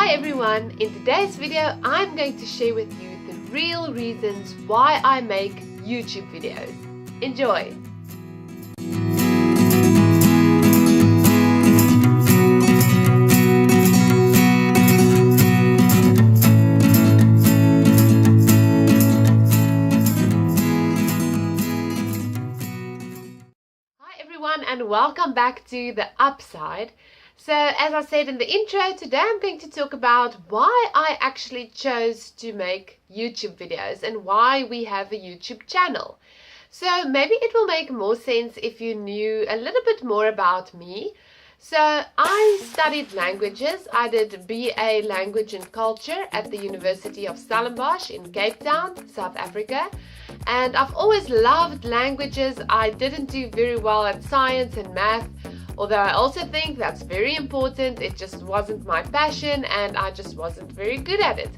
Hi everyone! In today's video I'm going to share with you the real reasons why I make YouTube videos. Enjoy! Hi everyone and welcome back to The Upside. So as I said in the intro, today I'm going to talk about why I actually chose to make YouTube videos and why we have a YouTube channel. So maybe it will make more sense if you knew a little bit more about me. So I studied languages. I did BA Language and Culture at the University of Stellenbosch in Cape Town, South Africa. And I've always loved languages. I didn't do very well at science and math, although I also think that's very important. It just wasn't my passion and I just wasn't very good at it.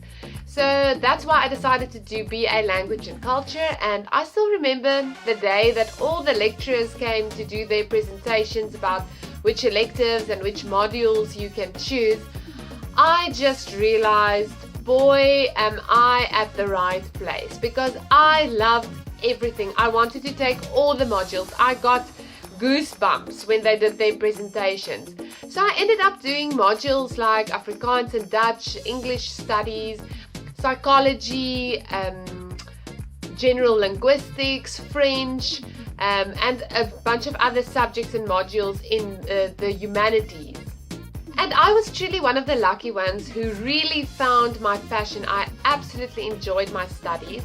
So that's why I decided to do BA Language and Culture, and I still remember the day that all the lecturers came to do their presentations about which electives and which modules you can choose. I just realized, boy, am I at the right place, because I loved everything. I wanted to take all the modules. I got goosebumps when they did their presentations. So I ended up doing modules like Afrikaans and Dutch, English studies, psychology, general linguistics, French, and a bunch of other subjects and modules in the humanities. And I was truly one of the lucky ones who really found my passion. I absolutely enjoyed my studies,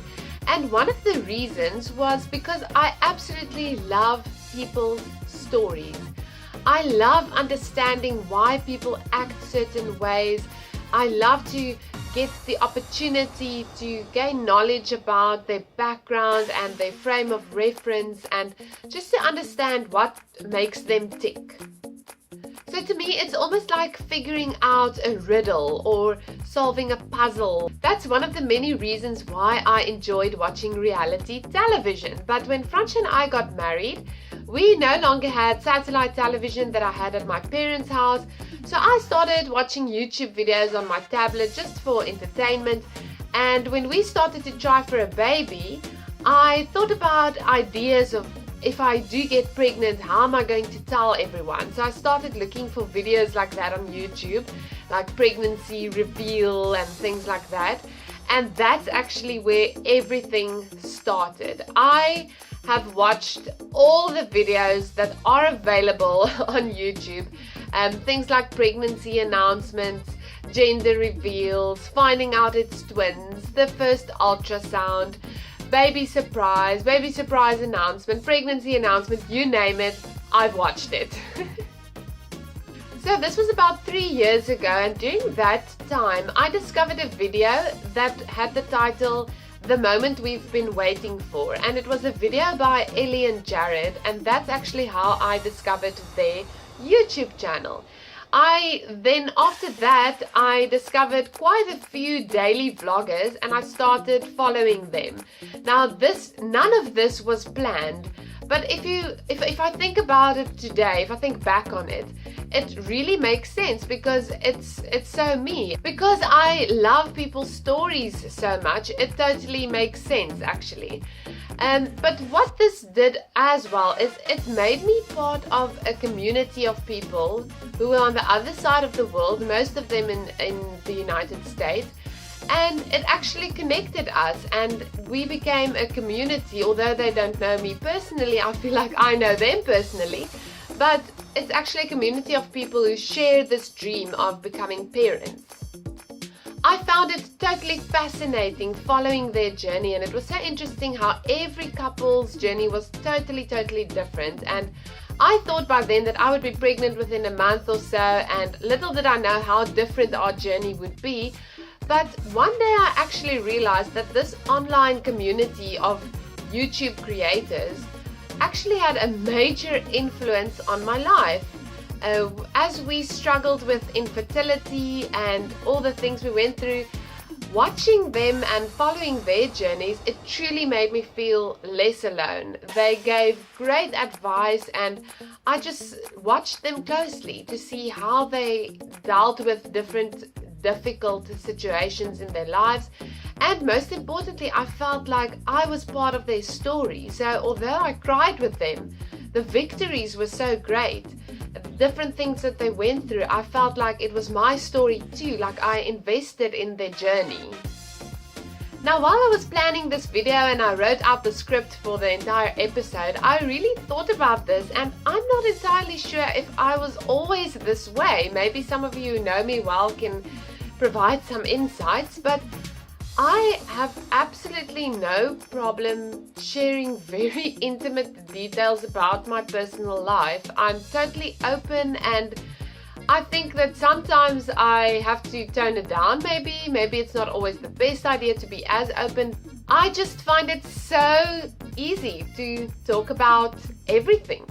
and one of the reasons was because I absolutely love people's stories. I love understanding why people act certain ways. I love to get the opportunity to gain knowledge about their background and their frame of reference, and just to understand what makes them tick. So to me, it's almost like figuring out a riddle or solving a puzzle. That's one of the many reasons why I enjoyed watching reality television. But when Franz and I got married, we no longer had satellite television that I had at my parents' house. So I started watching YouTube videos on my tablet just for entertainment. And when we started to try for a baby, I thought about ideas of, if I do get pregnant, how am I going to tell everyone? So I started looking for videos like that on YouTube, like pregnancy reveal and things like that. And that's actually where everything started. I have watched all the videos that are available on YouTube. Things like pregnancy announcements, gender reveals, finding out it's twins, the first ultrasound, baby surprise announcement, pregnancy announcement, you name it, I've watched it. So this was about 3 years ago, and during that time I discovered a video that had the title The Moment We've Been Waiting For, and it was a video by Ellie and Jared, and that's actually how I discovered their YouTube channel. After that, I discovered quite a few daily vloggers and I started following them. Now none of this was planned, but if I think about it today, if I think back on it, it really makes sense because it's so me. Because I love people's stories so much, it totally makes sense actually. But what this did as well is it made me part of a community of people who were on the other side of the world, most of them in the United States, and it actually connected us and we became a community. Although they don't know me personally, I feel like I know them personally, but it's actually a community of people who share this dream of becoming parents. I found it totally fascinating following their journey, and it was so interesting how every couple's journey was totally different. And I thought by then that I would be pregnant within a month or so, and little did I know how different our journey would be. But one day I actually realized that this online community of YouTube creators actually had a major influence on my life. As we struggled with infertility and all the things we went through, watching them and following their journeys, it truly made me feel less alone. They gave great advice and I just watched them closely to see how they dealt with different difficult situations in their lives. And most importantly, I felt like I was part of their story. So although I cried with them, the victories were so great. The different things that they went through, I felt like it was my story too, like I invested in their journey. Now, while I was planning this video and I wrote out the script for the entire episode, I really thought about this, and I'm not entirely sure if I was always this way. Maybe some of you who know me well can provide some insights, but I have absolutely no problem sharing very intimate details about my personal life. I'm totally open, and I think that sometimes I have to tone it down. Maybe it's not always the best idea to be as open. I just find it so easy to talk about everything.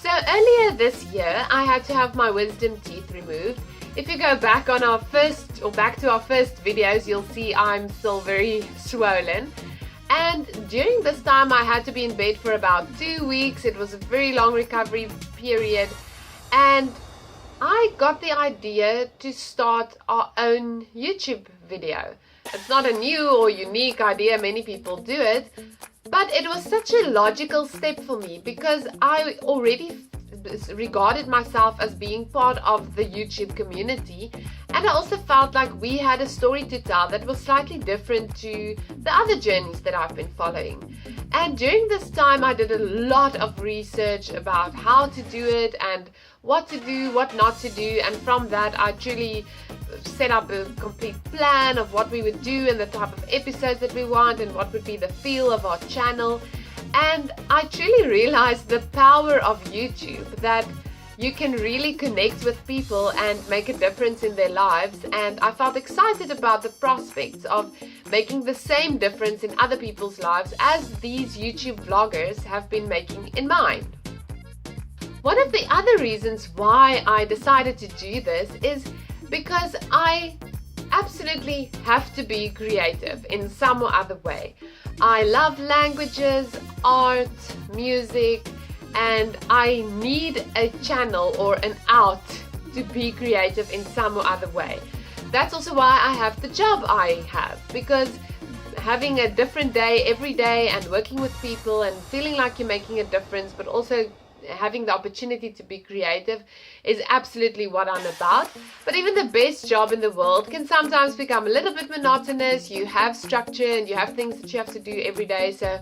So earlier this year, I had to have my wisdom teeth removed. If you go back to our first videos, you'll see I'm still very swollen. And during this time, I had to be in bed for about 2 weeks. It was a very long recovery period. And I got the idea to start our own YouTube video. It's not a new or unique idea, many people do it, but it was such a logical step for me because I already regarded myself as being part of the YouTube community, and I also felt like we had a story to tell that was slightly different to the other journeys that I've been following. And during this time I did a lot of research about how to do it and what to do, what not to do, and from that I truly set up a complete plan of what we would do and the type of episodes that we want and what would be the feel of our channel. And I truly realized the power of YouTube, that you can really connect with people and make a difference in their lives, and I felt excited about the prospects of making the same difference in other people's lives as these YouTube vloggers have been making in mine. One of the other reasons why I decided to do this is because I absolutely have to be creative in some or other way. I love languages, art, music, and I need a channel or an out to be creative in some or other way. That's also why I have the job I have, because having a different day every day and working with people and feeling like you're making a difference, but also having the opportunity to be creative is absolutely what I'm about. But even the best job in the world can sometimes become a little bit monotonous. You have structure and you have things that you have to do every day. So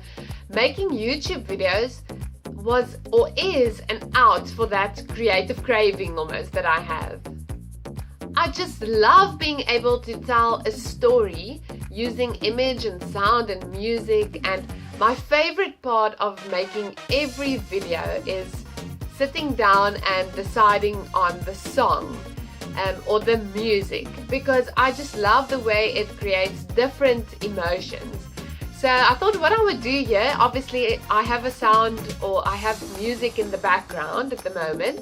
making YouTube videos was or is an out for that creative craving almost that I have. I just love being able to tell a story using image and sound and music, and my favorite part of making every video is sitting down and deciding on the song or the music, because I just love the way it creates different emotions. So I thought what I would do here, obviously I have a sound or I have music in the background at the moment.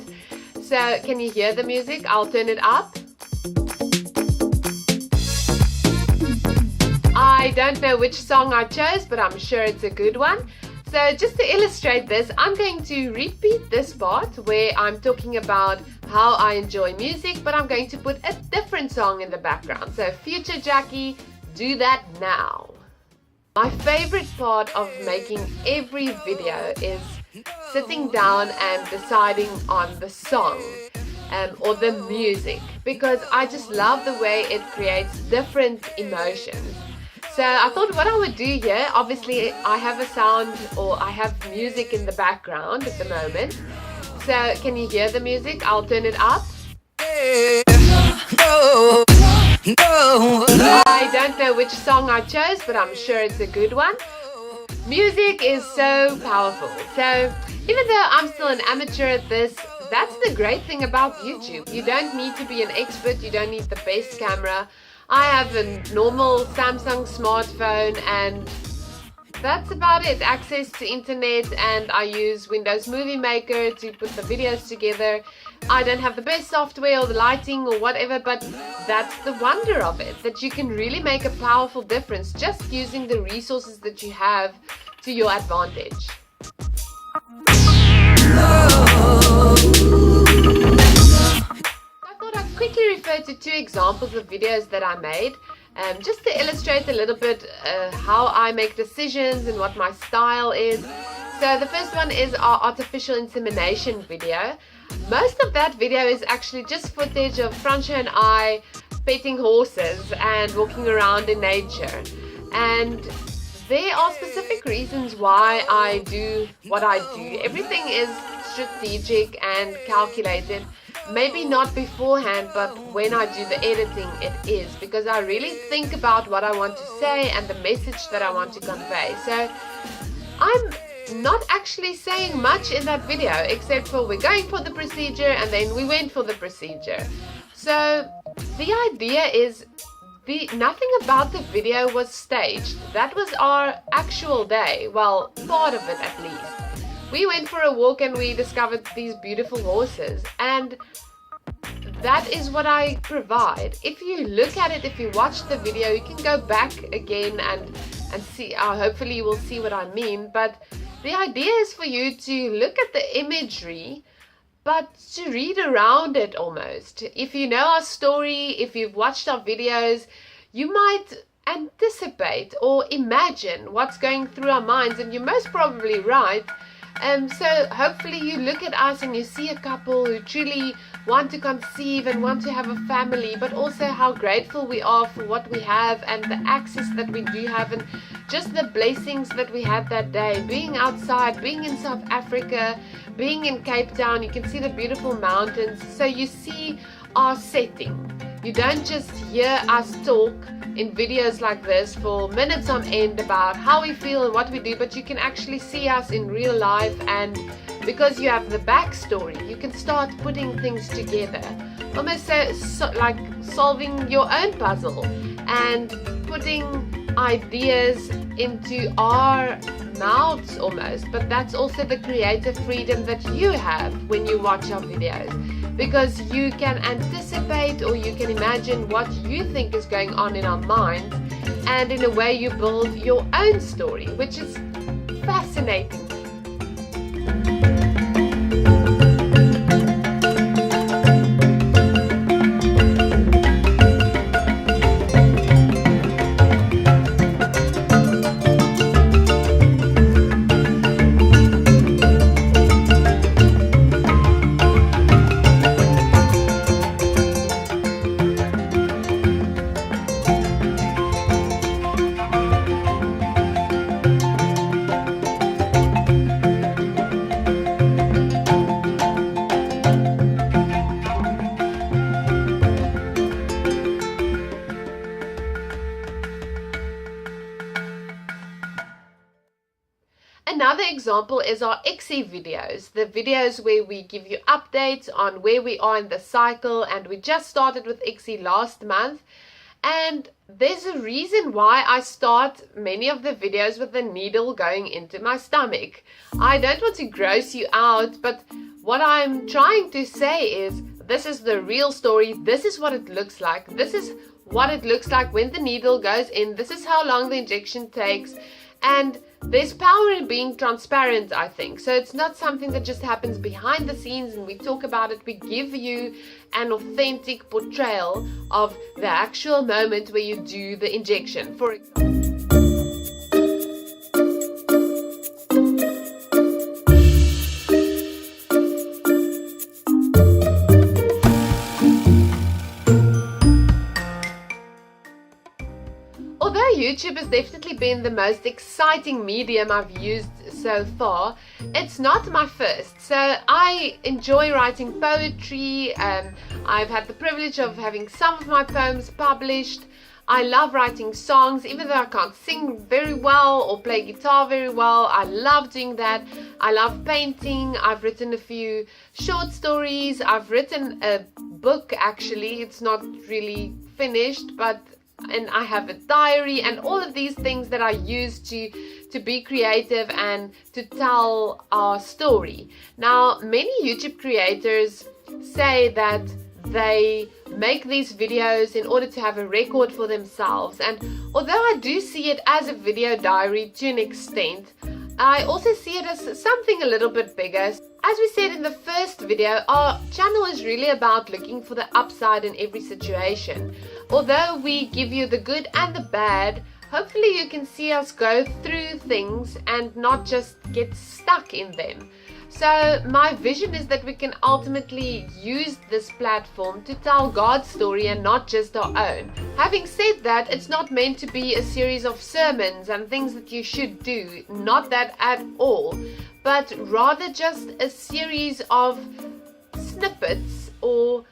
So can you hear the music? I'll turn it up. I don't know which song I chose, but I'm sure it's a good one. So just to illustrate this, I'm going to repeat this part where I'm talking about how I enjoy music, but I'm going to put a different song in the background. So Future Jackie, do that now. My favorite part of making every video is sitting down and deciding on the song or the music, because I just love the way it creates different emotions. So I thought what I would do here, obviously I have a sound or I have music in the background at the moment. So can you hear the music? I'll turn it up. I don't know which song I chose, but I'm sure it's a good one. Music is so powerful. So even though I'm still an amateur at this, that's the great thing about YouTube. You don't need to be an expert, you don't need the best camera. I have a normal Samsung smartphone and that's about it. Access to internet, and I use Windows Movie Maker to put the videos together. I don't have the best software or the lighting or whatever, but that's the wonder of it, that you can really make a powerful difference just using the resources that you have to your advantage. I thought I'd quickly refer to 2 examples of videos that I made, just to illustrate a little bit how I make decisions and what my style is. So the first one is our artificial insemination video. Most of that video is actually just footage of Fransjo and I petting horses and walking around in nature. And there are specific reasons why I do what I do. Everything is strategic and calculated. Maybe not beforehand, but when I do the editing, it is, because I really think about what I want to say and the message that I want to convey. So I'm not actually saying much in that video, except for we're going for the procedure and then we went for the procedure. So the idea is nothing about the video was staged. That was our actual day. Well, part of it at least. We went for a walk and we discovered these beautiful horses, and that is what I provide. If you look at it, if you watch the video, you can go back again and see, hopefully you will see what I mean. But the idea is for you to look at the imagery, but to read around it almost. If you know our story, if you've watched our videos, you might anticipate or imagine what's going through our minds, and you're most probably right. So hopefully you look at us and you see a couple who truly want to conceive and want to have a family, but also how grateful we are for what we have and the access that we do have, and just the blessings that we had that day. Being outside, being in South Africa, being in Cape Town, you can see the beautiful mountains. So you see our setting. You don't just hear us talk in videos like this for minutes on end about how we feel and what we do, but you can actually see us in real life, and because you have the backstory, you can start putting things together, almost like solving your own puzzle and putting ideas into our mouths almost. But that's also the creative freedom that you have when you watch our videos, because you can anticipate or you can imagine what you think is going on in our minds, and in a way you build your own story, which is fascinating. Another example is our ICSI videos, the videos where we give you updates on where we are in the cycle, and we just started with ICSI last month. And there's a reason why I start many of the videos with the needle going into my stomach. I don't want to gross you out, but what I'm trying to say is this is the real story. This is what it looks like. This is what it looks like when the needle goes in. This is how long the injection takes. And there's power in being transparent, I think. So it's not something that just happens behind the scenes and we talk about it. We give you an authentic portrayal of the actual moment where you do the injection. For example, YouTube has definitely been the most exciting medium I've used so far. It's not my first, so I enjoy writing poetry. I've had the privilege of having some of my poems published. I love writing songs, even though I can't sing very well or play guitar very well. I love doing that. I love painting. I've written a few short stories. I've written a book, actually. It's not really finished, and I have a diary, and all of these things that I use to be creative and to tell our story. Now, many YouTube creators say that they make these videos in order to have a record for themselves, and although I do see it as a video diary to an extent, I also see it as something a little bit bigger. As we said in the first video, our channel is really about looking for the upside in every situation. Although we give you the good and the bad, hopefully you can see us go through things and not just get stuck in them. So my vision is that we can ultimately use this platform to tell God's story and not just our own. Having said that, it's not meant to be a series of sermons and things that you should do, not that at all, but rather just a series of snippets or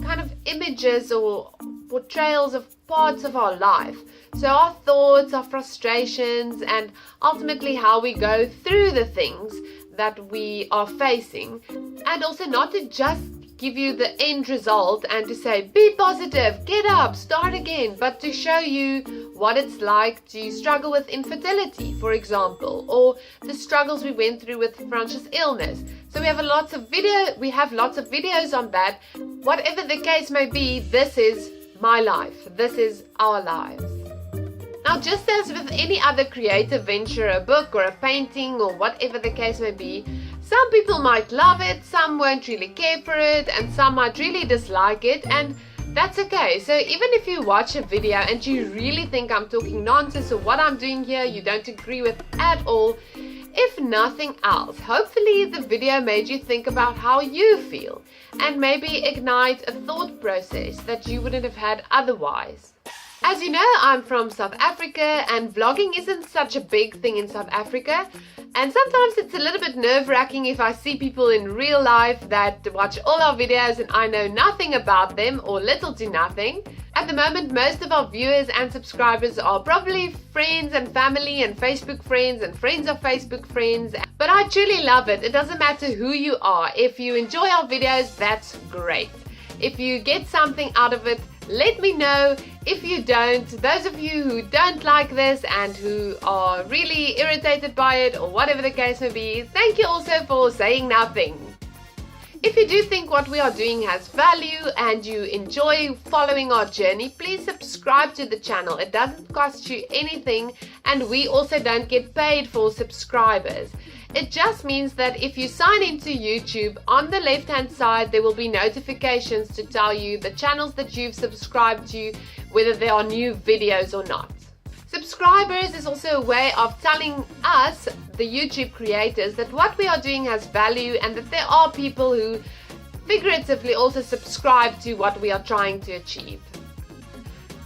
kind of images or portrayals of parts of our life. So our thoughts, our frustrations, and ultimately how we go through the things that we are facing. And also not to just give you the end result and to say, be positive, get up, start again, but to show you what it's like to struggle with infertility, for example, or the struggles we went through with France's illness. So we have lots of videos on that. Whatever the case may be, this is my life. This is our lives. Now, just as with any other creative venture, a book or a painting or whatever the case may be, some people might love it, some won't really care for it, and some might really dislike it, and that's okay. So even if you watch a video and you really think I'm talking nonsense or what I'm doing here you don't agree with at all, if nothing else, hopefully the video made you think about how you feel and maybe ignite a thought process that you wouldn't have had otherwise. As you know, I'm from South Africa and vlogging isn't such a big thing in South Africa, and sometimes it's a little bit nerve-wracking if I see people in real life that watch all our videos and I know nothing about them or little to nothing. At the moment, most of our viewers and subscribers are probably friends and family and Facebook friends and friends of Facebook friends, but I truly love it. It doesn't matter who you are. If you enjoy our videos, that's great. If you get something out of it, let me know. If you don't, those of you who don't like this and who are really irritated by it or whatever the case may be, thank you also for saying nothing. If you do think what we are doing has value and you enjoy following our journey, please subscribe to the channel. It doesn't cost you anything and we also don't get paid for subscribers. It just means that if you sign into YouTube, on the left hand side there will be notifications to tell you the channels that you've subscribed to, whether there are new videos or not. Subscribers is also a way of telling us, the YouTube creators, that what we are doing has value and that there are people who figuratively also subscribe to what we are trying to achieve.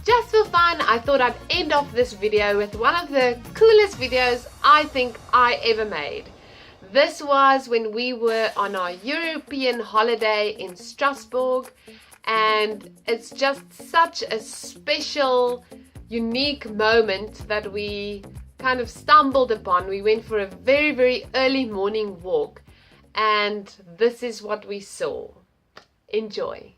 Just for fun, I thought I'd end off this video with one of the coolest videos I think I ever made. This was when we were on our European holiday in Strasbourg, and it's just such a special, unique moment that we kind of stumbled upon. We went for a very, very early morning walk, and this is what we saw. Enjoy.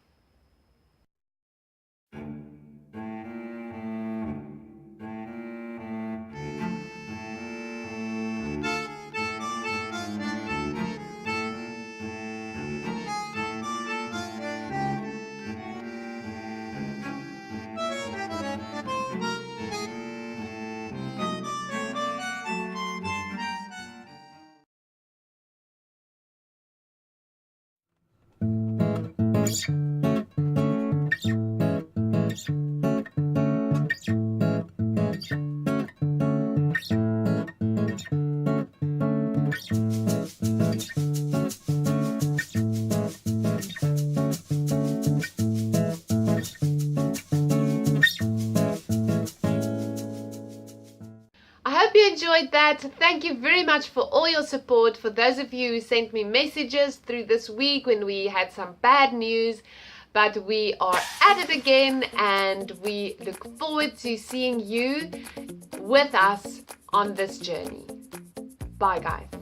You enjoyed that. Thank you very much for all your support. For those of you who sent me messages through this week when we had some bad news, but we are at it again and we look forward to seeing you with us on this journey. Bye guys.